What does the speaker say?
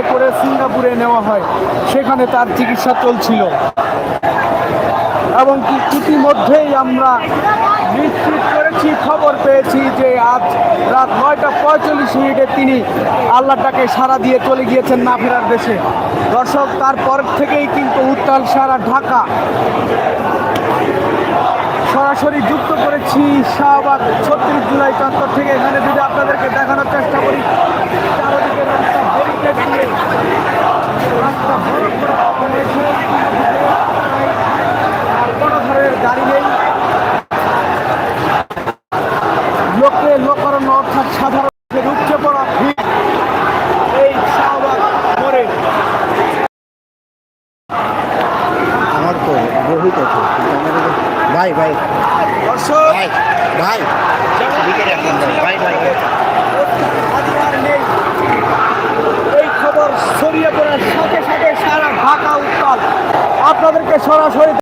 বিমানাবাসে করে সিঙ্গাপুরে নেওয়া হয়, সেখানে তার চিকিৎসা চলছিল। এবং ইতিমধ্যেই আমরা নিশ্চিত করেছি, খবর পেয়েছি যে আজ রাত 9টা 45 তিনি আল্লাহর ডাকে সাড়া দিয়ে চলে গিয়েছেন না ফেরার দেশে। দর্শক, তারপর থেকেই কিন্তু উত্তাল সারা ঢাকা। সরাসরি যুক্ত করেছি শাহবাগ 36 জুলাই চত্বর থেকে। এখানে যদি আপনাদেরকে দেখানোর চেষ্টা করি, চারদিকে রাস্তা ব্যারিকেড দিয়ে রাস্তা বরফ করা হয়েছে, কোনো ধরনের গাড়ি নেই। লোকে লোকারণ্য, অর্থাৎ সাধারণ উপচে পড়া ভিড় এই শাহবাগ মোড়ে। আমার তো বহুত আছে, ভাই ভাই দর্শক, ভাই ভাই ভাই ভাই নেই। এই খবর ছড়িয়ে পড়ার সাথে সাথে সারা ঢাকা উত্তাল। আপনাদেরকে সরাসরি